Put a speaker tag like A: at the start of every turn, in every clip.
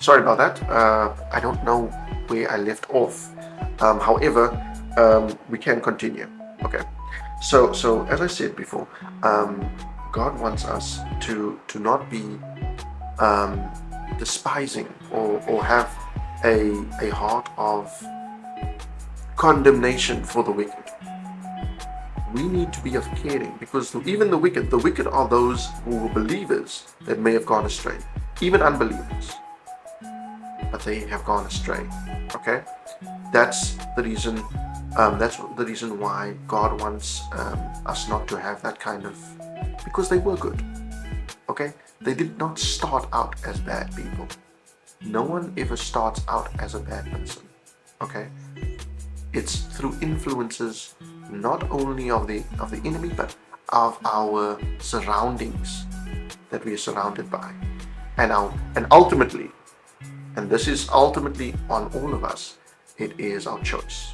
A: Sorry about that. I don't know where I left off. However, we can continue. Okay. So as I said before, um, God wants us to not be um, despising or have a heart of condemnation for the wicked. We need to be of caring, because even the wicked are those who were believers that may have gone astray, even unbelievers, but they have gone astray. Okay, that's the reason. That's the reason why God wants us not to have that kind of, because they were good. Okay, they did not start out as bad people. No one ever starts out as a bad person. Okay, it's through influences not only of the enemy, but of our surroundings that we are surrounded by, and ultimately, and this is ultimately on all of us, it is our choice.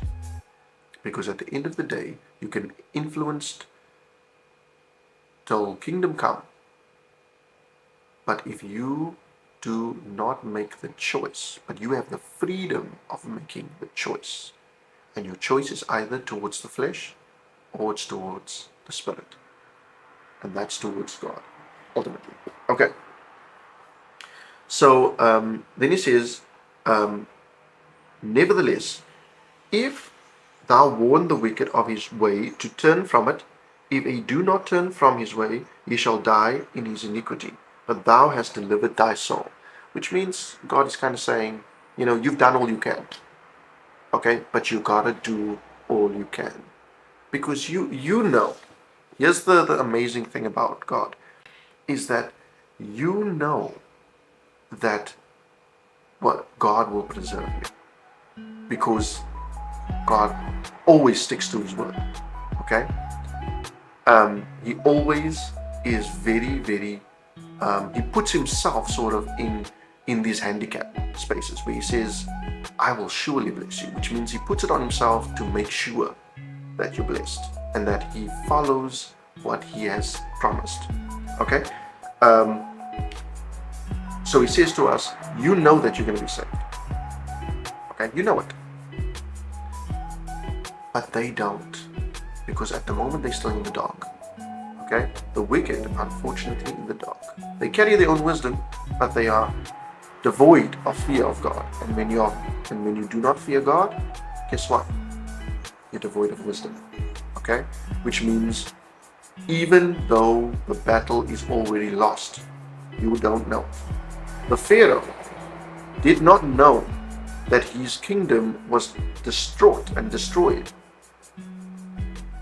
A: Because at the end of the day, you can influence till kingdom come, but if you do not make the choice, but you have the freedom of making the choice, and your choice is either towards the flesh or it's towards the spirit, and that's towards God ultimately. Okay, so then he says, um, nevertheless, if thou warn the wicked of his way to turn from it, if he do not turn from his way, he shall die in his iniquity, but thou hast delivered thy soul. Which means God is kind of saying, you've done all you can, okay, but you gotta do all you can, because you know. Here's the amazing thing about God, is that you know that what God will preserve you, because God always sticks to his word. Okay, he always is very, very. He puts himself sort of in these handicap spaces where he says, "I will surely bless you," which means he puts it on himself to make sure that you're blessed and that he follows what he has promised. Okay, um, so he says to us, "You know that you're going to be saved. Okay, you know it, but they don't, because at the moment they're still in the dark." Okay? The wicked, unfortunately, in the dark. They carry their own wisdom, but they are devoid of fear of God. And when you do not fear God, guess what? You're devoid of wisdom. Okay? Which means even though the battle is already lost, you don't know. The Pharaoh did not know that his kingdom was distraught and destroyed,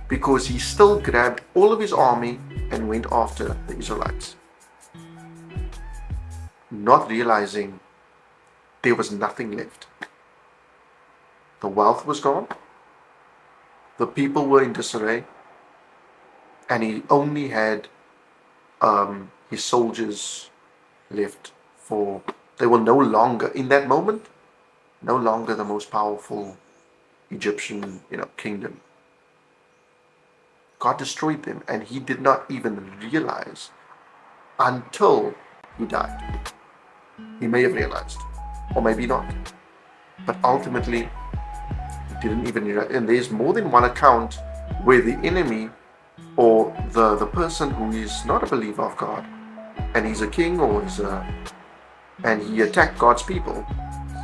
A: because he still grabbed all of his army and went after the Israelites, not realizing there was nothing left. The wealth was gone, the people were in disarray, and he only had his soldiers left. They were no longer, in that moment, no longer the most powerful Egyptian kingdom. God destroyed them, and he did not even realize until he died. He may have realized, or maybe not, but ultimately he didn't even realize. And there's more than one account where the enemy, or the person who is not a believer of God, and he's a king, and he attacked God's people,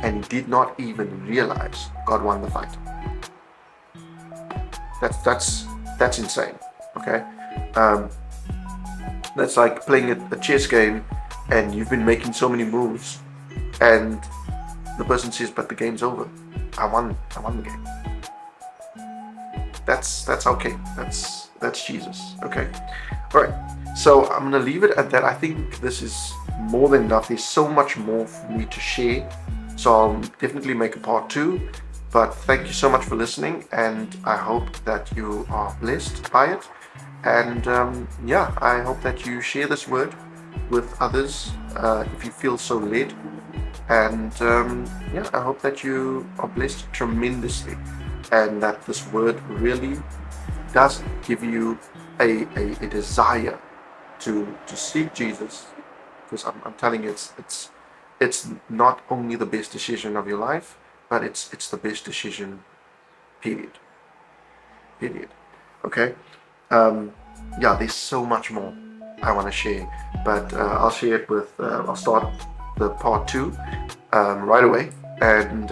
A: and he did not even realize God won the fight. That's insane. Okay, that's like playing a chess game, and you've been making so many moves, and the person says, "But the game's over. I won the game." That's okay. That's Jesus. Okay, all right. So I'm gonna leave it at that. I think this is more than enough. There's so much more for me to share, so I'll definitely make a part 2. But thank you so much for listening, and I hope that you are blessed by it. And I hope that you share this word with others if you feel so led. And I hope that you are blessed tremendously, and that this word really does give you a desire to seek Jesus, because I'm telling you, it's not only the best decision of your life, but it's the best decision, period. Period. Okay. Yeah, there's so much more I want to share, but I'll share it with. I'll start the part two right away. And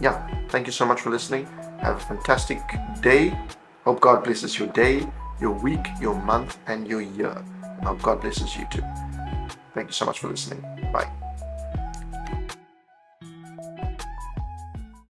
A: yeah, thank you so much for listening. Have a fantastic day. Hope God blesses your day, your week, your month, and your year. And hope God blesses you too. Thank you so much for listening. Bye.